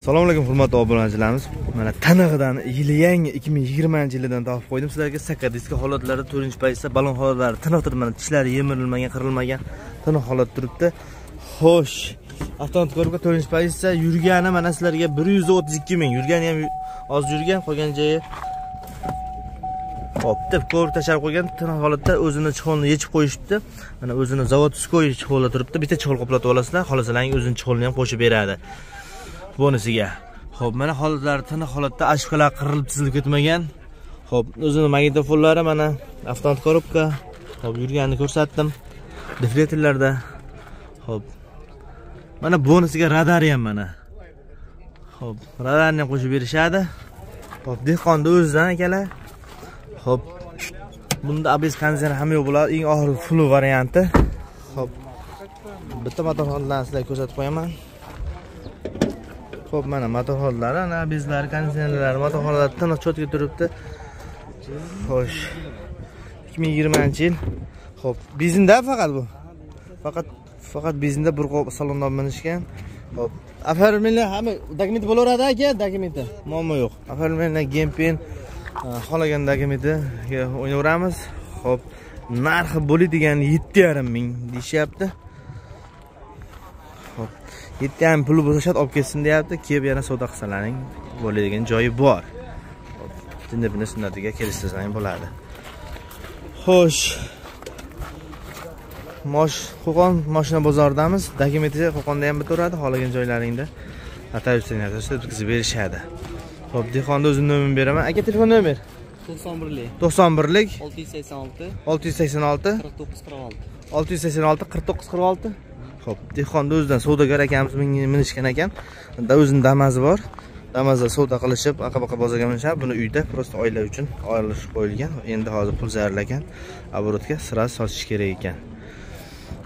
Assalomu alaykum hurmatli obunachilarimiz. Mana tanig'idan yangi 2020-yildan topib qo'ydim sizlarga. Sakadiska holatlarda 4-paytda balon holatlari tiniq turibdi. Mana tishlari yemirilmagan, qirilmagan tiniq holat turibdi. Xo'sh, avtomat ko'ribga 4-paytda yurgani mana sizlarga 132 ming. Yurgani ham oz yurgan, qolgan joyi hop deb ko'rib tashlab qo'ygan. Tiniq holatda o'zini chig'olni yechib qo'yishibdi. Mana o'zini zavodskoy chig'olda turibdi. Bitta chig'ol qoplatib olasizlar, xohlasangiz o'zini chig'olni ham qo'shib beradi. Bonusiga. Xo'p, mana holatlari tiniq holatda, ashqalar qirilib chizilib ketmagan. Xo'p, o'zini magnitofonlari mana avtomat korobka. Xo'p, yurganini ko'rsatdim. Defletorlarda. Xo'p. Mana bonusiga radari ham mana. Xo'p, radarni ham qo'shib berishadi. Xo'p, dehqonda o'zidan akalar. Xo'p. Bunda ABS konditsioner ham yo'q bo'ladi. Eng oxirgi full varianti. Xo'p. Bitta motor holatlarini sizlarga ko'rsatib qo'yaman. Xo'p, mana motor hollari, ana bezlari, konditsionerlari, motor hollari tiniq cho'tga turibdi. Xo'sh. 2020-yil. Xo'p, benzinda faqat bu. Faqat benzinda bir qop salondan minishgan. Xo'p, afarminlar hamma dokument bo'laveradi aka, dokumenti. Muammo yo'q. Afarminlar gempen xolagan dokumentiga o'ynaveramiz. Xo'p, narxi bo'ladigan 7,5 ming deyapti. 7,5 puli bo'lsa shart olib ketsin deyapti. Kelib yana savdo qilsalaring bo'ladigan joyi bor. Tinda sunnatiga kelishtirsangiz bo'ladi. Xo'sh. Qo'qon mashina bozoridamiz. Dokumenti Qo'qonda ham bitaveradi, xohlagan joylaringda. Atayusdan bitkazib berishadi. Xo'p, dehqonda o'zim nomerimni beraman. Aka, telefon nomer 91lik 686 4946. Xo'p, dehqonda o'zidan savdogar akamiz minishgan ekan. Unda o'zining Damazi bor. Damazda savdo qilishib, aqabaqa bozorga minishib, buni uyda prosta oila uchun olish qo'yilgan. Endi hozir pul zararlagan. Оборотga sirasi sochish kerak ekan.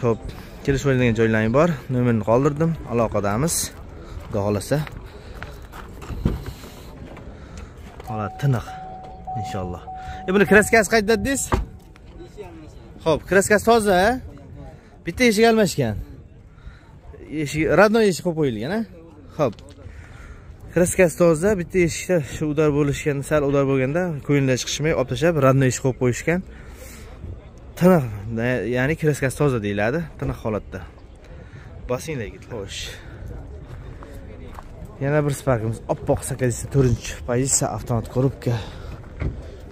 Xo'p, kelishib oladigan joylaring bor. Nomerni qoldirdim. Aloqadamiz. Xudo xolasa. Holat tiniq inshaalloh. Buni kraskasi qayta dedingiz? Xo'p, kraskasi toza, a? Bitta eshik almashgan. Eshik radnoy eshik qo'yib qo'yilgan, a? Xo'p. Kraskasi toza, bitta eshikda shu udar bo'lishgan, sal udar bo'lganda ko'yinlar chiqishmay olib tashlab radnoy eshik qo'yib qo'yishgan. Tiniq, ya'ni kraskasi toza deyiladi, tiniq holatda. Bosinglar yigit, xo'sh. Yana bir Sparkimiz oppoq 4-pozitsiya avtomat korobka.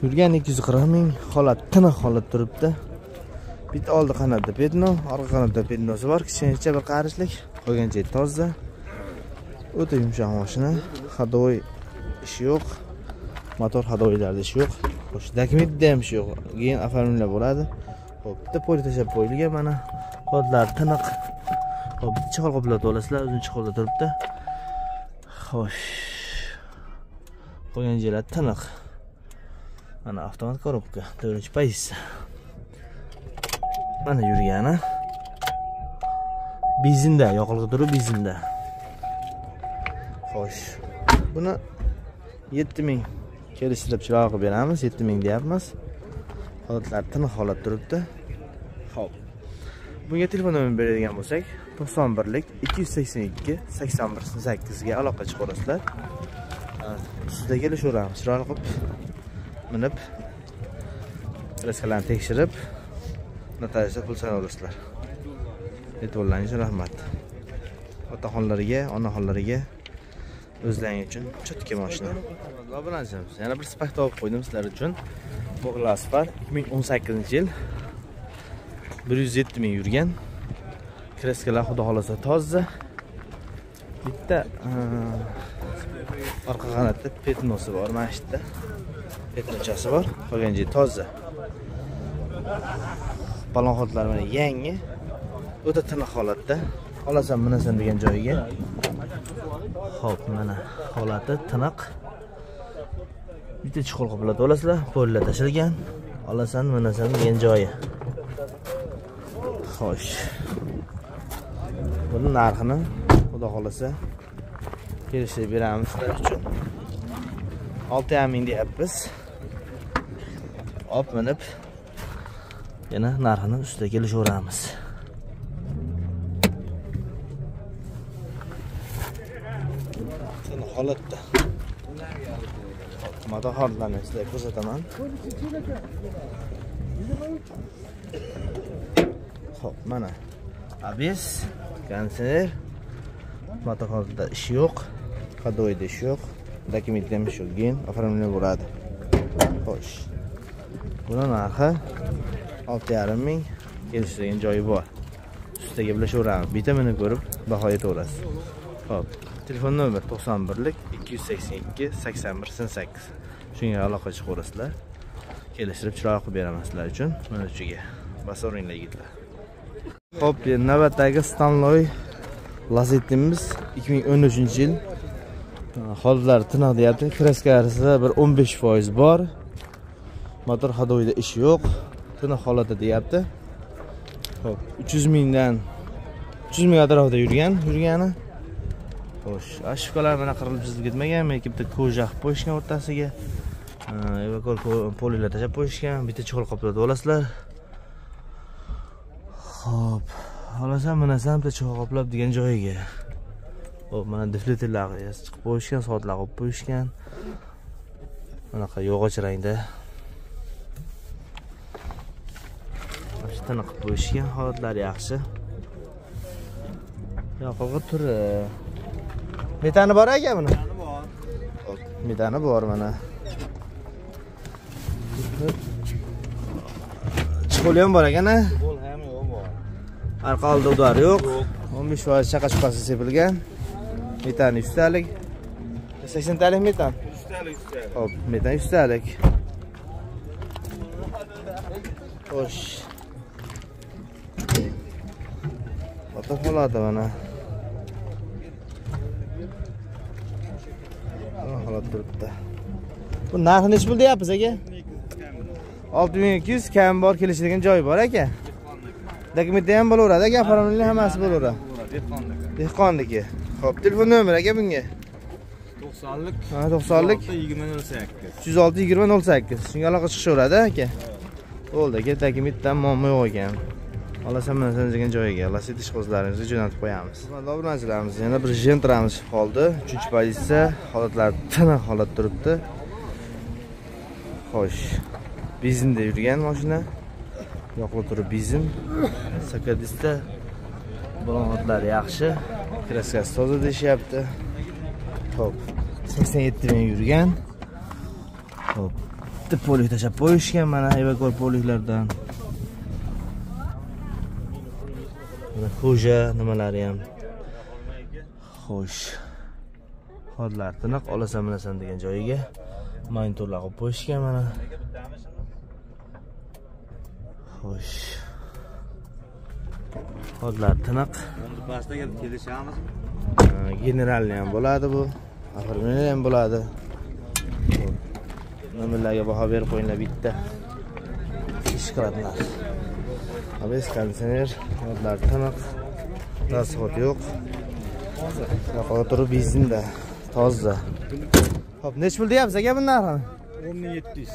Yurgan 240 ming, holat tiniq holat turibdi. Bitta oldi qanotda pedno, orqa qanotda pednosi bor, kichkinacha bir qarishlik, qolgan joyi toza. O'ta yumshoq mashina, hadovoy ishi yo'q. Motor hadovoylarda ishi yo'q. Xo'sh, dokumentda ham ishi yo'q. Keyin oformlanib bo'ladi. Xo'p, bitta poli tashab qo'yilgan mana. Holatlari tiniq. Xo'p, chiqol qoplatib olasizlar, o'zini chiqolda turibdi. Xo'sh. Qolgan joylar tiniq. Mana avtomat korobka, 4-pozitsiya. Mana yurgani. Benzinda, yoqilg'i turi benzinda. Xo'sh. Buni 7000 kelishtirib chiroq qilib beramiz. 7000 deyapmiz. Holatlar tiniq holat turibdi. Xo'p. Bunga telefon nomerini beradigan bo'lsak, 91lik 282 8108 ga aloqa chiqarasizlar. Sizda kelishaveramiz. Chiroq qilib minib kraskalarni tekshirib notariusda pul so'rayverasizlar. E'tiborlaringiz uchun rahmat. Otaxonlariga, onaxonlariga o'zlaringiz uchun cho'tka mashina. Obunachilarimiz, yana bir Spark topib qo'ydim sizlar uchun. Bu Spark 2018-yil 107 ming yurgan. Kraskalar xudo xolasa toza. Bitta orqa qanotda petnosi bor, mana shu yerda. Petnochasi bor, qolgan joyi toza. Balon hollatlari mana yangi. O'ta tiniq holatda. Olasan minasan degan joyiga. Xo'p, mana holati tiniq. Bitta chiqol qoplatib olasizlar, pollar tashilgan. Olasan minasan degan joyi. Xo'sh. Buni narxini xudo xolasa kelishib beramiz sizlar uchun. 6,5 ming deyapmiz. Olib minib yana narxini ustida kelishaveramiz. holatda. Motor holatlarini sizlarga ko'rsataman. Xo'p, mana abes, konditsioner, motor holatida ishi yo'q, hadoyda ishi yo'q, dokumentda ham ishi yo'q, gen оформление bo'ladi. Xo'sh. Buni narxi 6,5 ming, kelishadigan joyi bor. Ustida gaplashaveramiz. Bitamini ko'rib baho aytaverasiz. Xo'p, telefon nomer 91lik 282 81 88. Shunga aloqa chiqaverasizlar. Kelishtirib chiroq qilib beraman sizlar uchun. Mana uchiga. Basoringlar yigitlar. Xo'p, navbatdagi Stanloy Lazetimiz 2013-yil. Holatlar tiniq deyapti. Kraskasi bir 15% bor. Motor hadoyda ishi yo'q. Tiniq holatda deyapti. Xo'p, 300 mingdan 300 ming atrofida yurgani. Xo'sh, ashkalar mana qirilib chizib ketmagan, lekin bitta koja qilib qo'yishgan o'rtasiga. Evakor polilar tashab qo'yishgan, bitta chol qoplab olasizlar. Xo'p, olasam mana bitta chol qoplab degan joyiga. Xo'p, mana defleterlar chiqib qo'yishgan, soatlar qo'yib qo'yishgan. Bunaqa yog'och rangda. Tiniq qilib qo'yishgan, holatlari yaxshi. Yoqilg'i turi. Metani bor aka buni? Metani bor. Xo'p, metani bor mana. Chiqoli ham bor ekan-a? Chiqol ham yo'q bor. Arqa oldi udar yo'q. 15% chaqa chuqasi sepilgan. Metani 100 talik. 80 talik metan. 100 talik. Xo'p, metan 100 talik. Xo'sh. Motor holati mana. Holat turibdi. Bu narxi nech pul deyapsiz aka? 6200 kam bor, kelishadigan joyi bor aka. Dokumentda ham bo'laveradi aka, oформление hammasi bo'laveradi. Dehqonniki. Xo'p, telefon nomeri aka bunga? 90lik. Ha, 90lik 2008. 306 2008. Shunga aloqa chiqishaveradi aka. Bo'ldi aka, dokumentdan muammo yo'q ekan. Olasam mana degan joyiga, Lacetti ishqozlaringizni jo'natib qo'yamiz. Obunachilarimiz yana bir Gentramiz qoldi. 3-pozitsiya, holatlar tiniq holat turibdi. Xo'sh. Benzinda yurgan mashina. Yoqli turi benzin. Sakadista. Balonlar yaxshi. Kraskasi toza deyapti. Xo'p. 87 ming yurgan. Xo'p. Bitta polik tashab qo'yishgan mana Evakor poliklardan. Koja nimalari ham. Xo'sh. Hodlar tiniq, olasan degan joyiga monitorlar qo'yib qo'yishgan mana. Xo'sh. Hodlar tiniq. Endi pastga kelib kelishamiz. Generalni ham bo'ladi bu. Oформление ham bo'ladi. Nomerlarga baho berib qo'yinglar bitta. Ish qiladilar. Abes konditsioner, modlar tiniq, rasxot yo'q. Yoqilg'i turi benzinda, toza. Xo'p, nech pul deyapsiz aka bu narxini? 10700.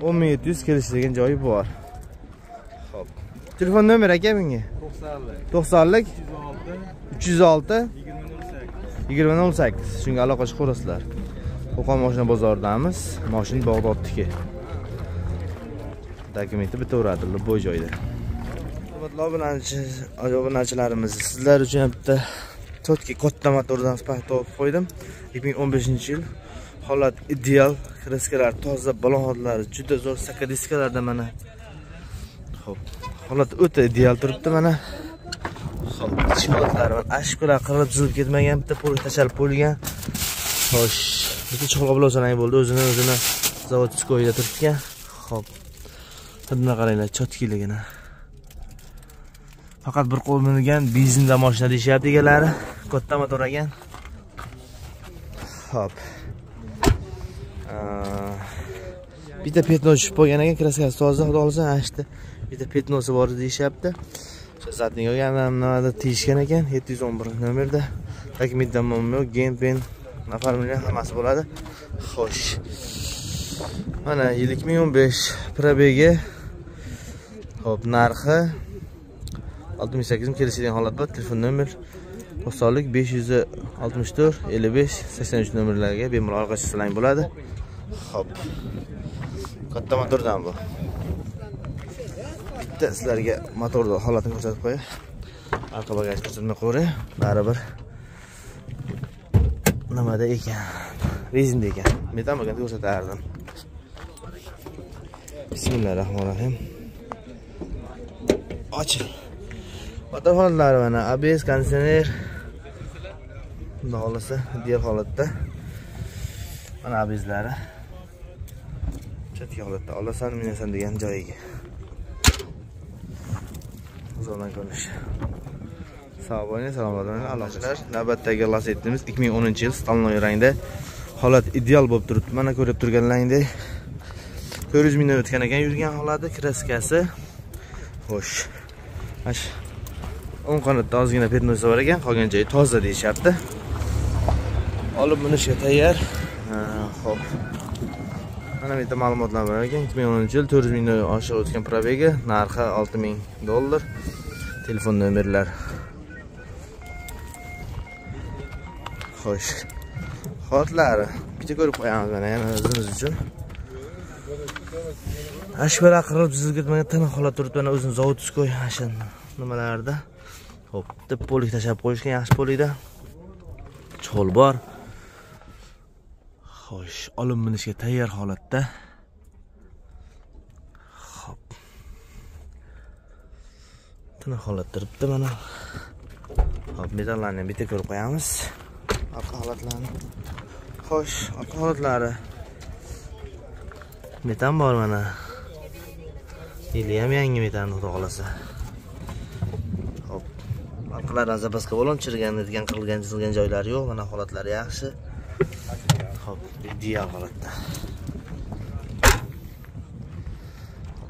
10700 kelishadigan joyi bor. Xo'p. Telefon nomeri aka bunga? 90lik 306 2008. Shunga aloqa chiqaverasizlar. Qo'qon mashina bozoridamiz. Mashina Bag'doddagi. Dokumenti bitaveradi, bo'y joyda. Obunachilarimiz sizlar uchun bitta chotki katta motordan spark olib qo'ydim. 2015-yil. Holat ideal, kraskalar toza, balon hollari juda zo'r, sakadiskalarda mana. Xo'p, holat o'ta ideal turibdi mana. Xo'p, chimolar va ashkular qirib chizib ketmagan, bitta polik tashalib qo'yilgan. Xo'sh, bitta cho'lg'a bilan bo'ldi, o'zini zavodskoyda turibgan. Xo'p. Bunga qaranglar, chotkiligini. Faqat bir qo'l mingan benzinda mashina deyapti egalari. Katta motor ekan. Xo'p. Bitta petno tushib qolgan ekan, kraskasi toza, xudo xolasa, ashti. Bitta petnosi bor deyapti. O'sha zatning olganman, nima tiyishgan ekan, 711 nomerda. Dokumentdan muammo, genpen, oформление hammasi bo'ladi. Xo'sh. Mana 2015 probegi. Xo'p, narxi 68 ming kelishadigan holat bor. Telefon nomer To'qsonlik 564 55 83 nomerlarga bemalol aloqa qilsalaring bo'ladi. Xo'p. Katta motordan bu. Bitta sizlarga motorning holatini ko'rsatib qo'yay. Arqa bagaj ko'rsatmay qo'yay. Baribir nimada ekan? Rezinda ekan. Metan bo'lganda ko'rsatardim. Bismillahirrohmanirrohim. Ochil. Motor holatlari mana ABS konditsioner. Bunda xolasa, ideal holatda. Mana ABSlari. Chetga holatda olasan, minasan degan joyiga. Zo'rdan ko'rish. Sog' bo'ling, salomat bo'ling. Allohlar, navbatdagi Lacetti'miz 2010-yil stalnoy rangda. Holat ideal bo'lib turibdi. Mana ko'rib turganlaringdek 400 mingdan o'tgan ekan yurgan holati, kraskasi. Xo'sh. Ash. O'ng qanotda ozgina petnosi bor ekan, qolgan joyi toza deyishyapti. Olib minishga tayyor. Xo'p. Mana bu yerda ma'lumotlar bor ekan. 2010-yil 400 mingdan oshiq o'tgan probegi, narxi $6000. Telefon nomerlar. Xo'sh. Holatlari bitta ko'rib qo'yamiz mana yana o'zimiz uchun. Ashbara qirib chizib ketmagan tana holat turibdi. Mana o'zini zavodiskoy ashan nimalarda. Xo'p, bitta polik tashab qo'yishgan, yaxshi polikda. Cho'l bor. Xo'sh, olib minishga tayyor holatda. Xo'p. Tana holat turibdi mana. Xo'p, metallarni ham bitta ko'rib qo'yamiz. Orqa holatlarni. Xo'sh, orqa holatlari. Metan bor mana. Yili ham yangi metan xudo xolasa. Xo'p. Orqalardan zapaska bo'lib chirganadigan, qilgan, chizilgan joylari yo'q. Mana holatlari yaxshi. Xo'p, ideal holatda.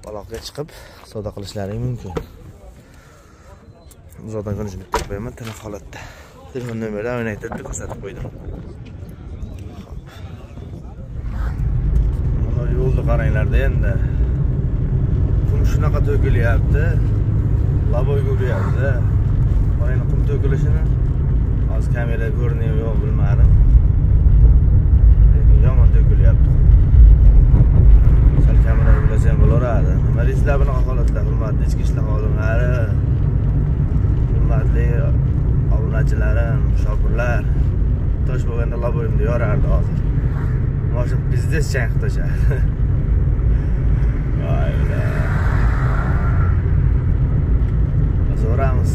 Aloqaga chiqib savdo qilishlari mumkin. Uzoqdan ko'rishni bitta qo'yaman, telefon holatda. Telefon nomerini o'ynaytirib ko'rsatib qo'ydim. Xo'p. Yo'lni qaranglarda endi. Qum shunaqa to'kilyapti. Laboy ko'ryapti. Qarang, qum to'kilishini. Hozir kamera ko'riniyor yo'q bilmadim. Lekin yomon to'kilyapti. Sal kamera ulasam bo'laradi. Nima deysizlar bunaqa holatlar? Hurmatli ichki ishlar xodimlari, hurmatli obunachilarim, shopirlar. Tosh bo'lganda laboyimda yorardi hozir. Moshin biznes chang qilib tashadi. Voy. Zo'ramiz.